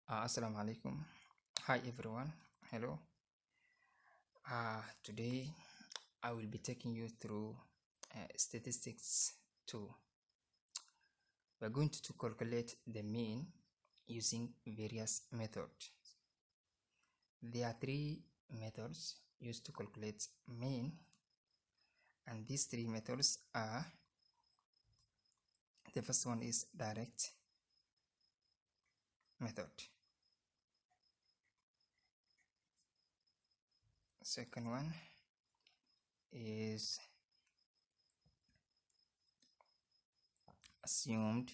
Assalamu alaikum. Hi everyone. Hello. Today I will be taking you through statistics 2. We're going to calculate the mean using various methods. There are three methods used to calculate mean, and these three methods are: the first one is direct method, second one is assumed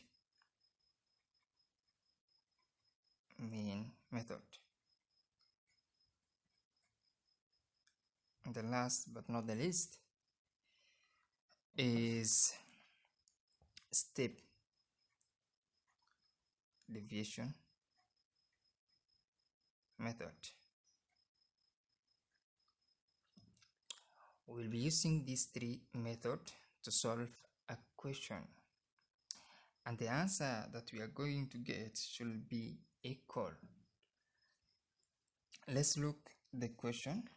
mean method, and the last but not the least is step deviation method. We'll be using these three methods to solve a question, and the answer that we are going to get should be equal. Let's look the question.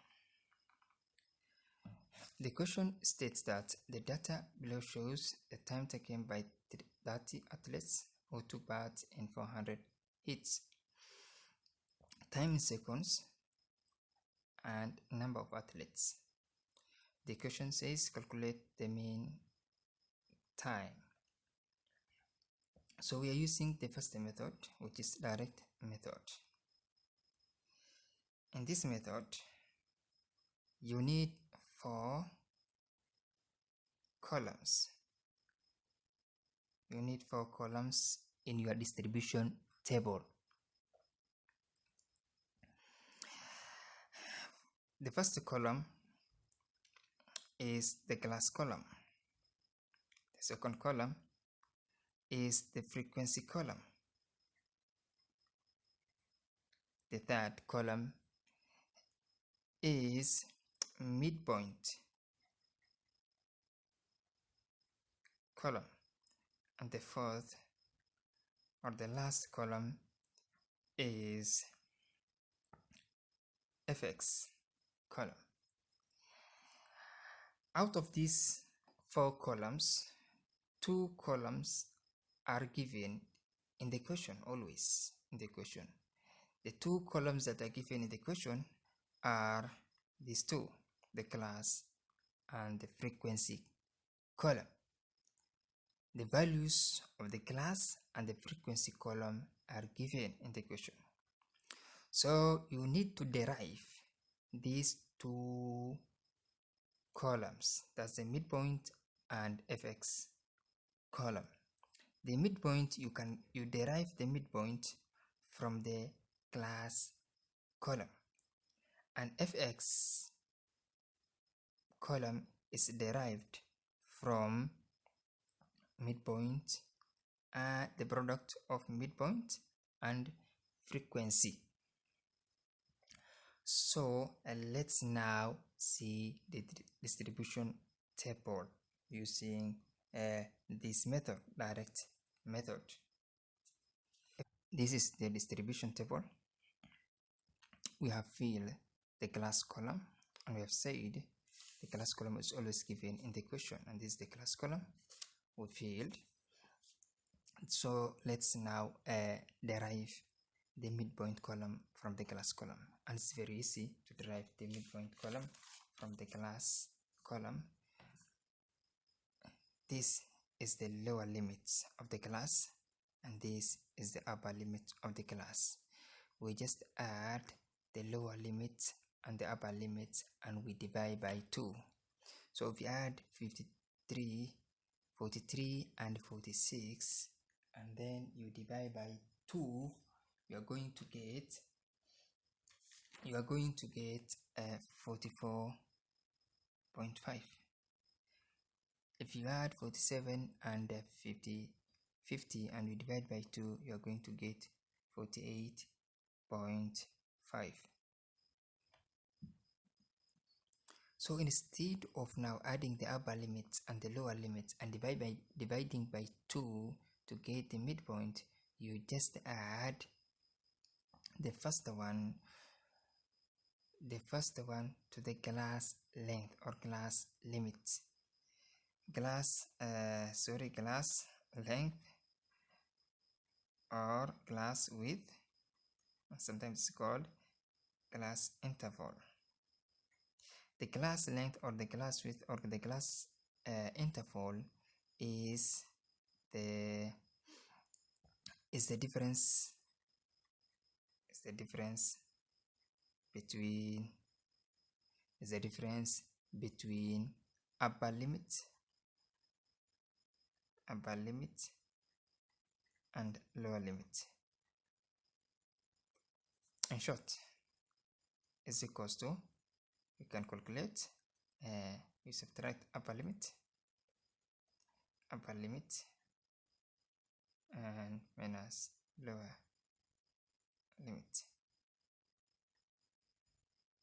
The question states that the data below shows the time taken by 30 athletes who took part in 400 hits, time in seconds, and number of athletes. The question says calculate the mean time. So we are using the first method, which is direct method. In this method, you need 4 columns. You need 4 columns in your distribution table. The first column is the class column. The second column is the frequency column. The third column is midpoint column, and the fourth or the last column is FX column. Out of these 4 columns, 2 columns are given in the question, always in the question. The 2 columns that are given in the question are these two, the class and the frequency column. The values of the class and the frequency column are given in the question. So you need to derive these 2 columns, that's the midpoint and FX column. The midpoint, you derive the midpoint from the class column, and FX column is derived from midpoint and the product of midpoint and frequency. So let's now see the distribution table using this method, direct method. This is the distribution table. We have filled the class column, and we have said the class column is always given in the question, and this is the class column we filled. So let's now derive the midpoint column from the class column, and it's very easy to derive the midpoint column from the class column. This is the lower limit of the class, and this is the upper limit of the class. We just add the lower limit and the upper limit, and we divide by 2. So if you add 53, 43 and 46, and then you divide by 2, you are going to get 44.5. If you add 47 and 50 and you divide by 2, you are going to get 48.5. So instead of now adding the upper limits and the lower limits and dividing by 2 to get the midpoint, you just add the first one to the class length or class limit. Class length or class width, sometimes it's called class interval. The class length or the class width or the class interval is the difference between upper limit and lower limit. In short, is equals to, we can calculate, we subtract upper limit and minus lower limit.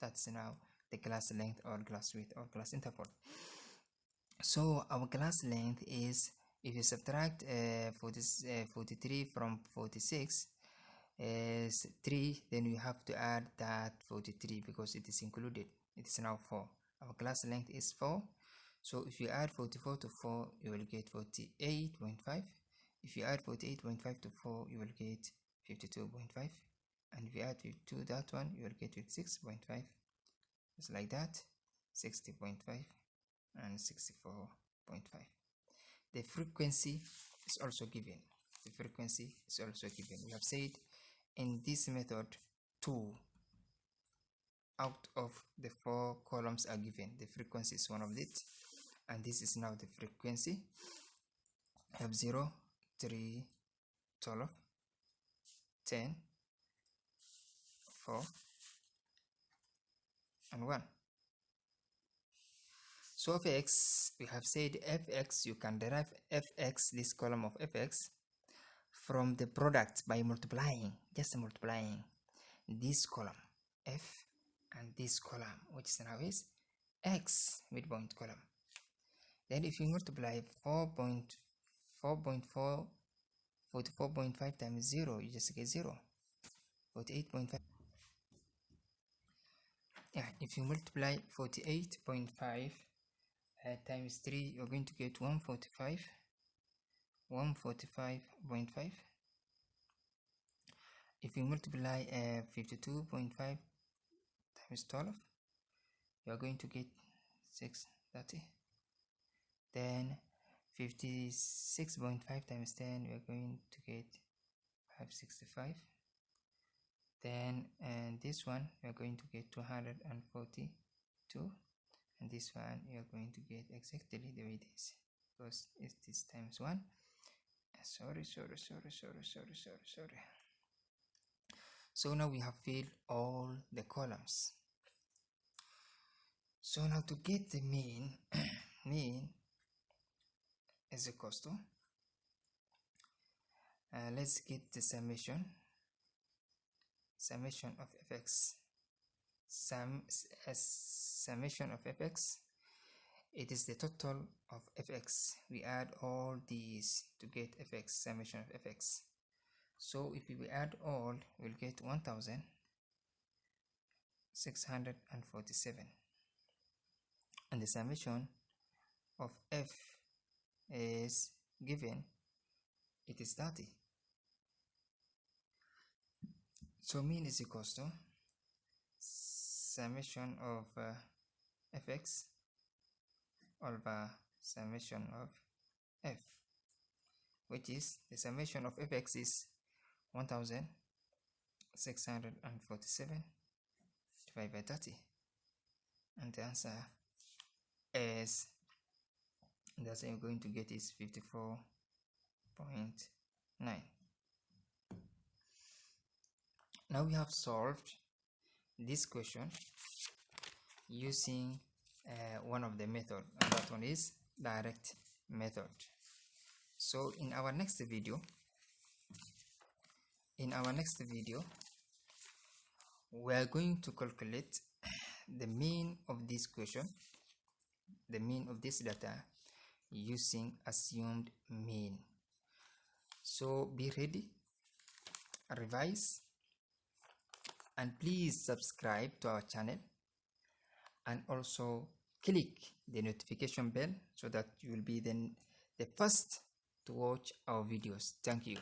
That's now the class length or class width or class interval. So our class length is, if you subtract 43 from 46 is 3, then you have to add that 43 because it is included. It is now 4. Our class length is 4. So if you add 44 to 4, you will get 48.5. If you add 48.5 to 4, you will get 52.5. And if you add to that one, you will get 56.5. Just like that, 60.5 and 64.5. The frequency is also given. We have said in this method 2 out of the 4 columns are given. The frequency is one of it, and this is now the frequency. I have 0, 3, 12, 10, 4 and 1. So fx, we have said fx, you can derive fx, this column of fx, from the product by multiplying, just multiplying this column f and this column, which now is x, midpoint column. Then if you multiply 44.5 times 0, you just get 0, 48.5. Yeah, if you multiply 48.5 times 3, you're going to get 145.5. If you multiply 52.5 times 12, you are going to get 630. Then 56.5 times 10, we are going to get 565. Then this one we are going to get 242, and this one you are going to get exactly the way it is, because it is times 1. Sorry. So now we have filled all the columns. So now to get the mean, mean is equals to, let's get the summation of fx. Summation of fx, it is the total of fx. We add all these to get fx, summation of fx. So if we add all, we'll get 1647, and the summation of f is given, it is 30. So mean is equals to summation of fx over summation of f, which is the summation of fx is 1647 divided by 30, and the answer is, the answer you're going to get is 54.9. Now we have solved this question using one of the method, and that one is direct method. So in our next video, we are going to calculate the mean of this question, the mean of this data, using assumed mean. So be ready, revise, and please subscribe to our channel and also click the notification bell so that you will be the first to watch our videos. Thank you.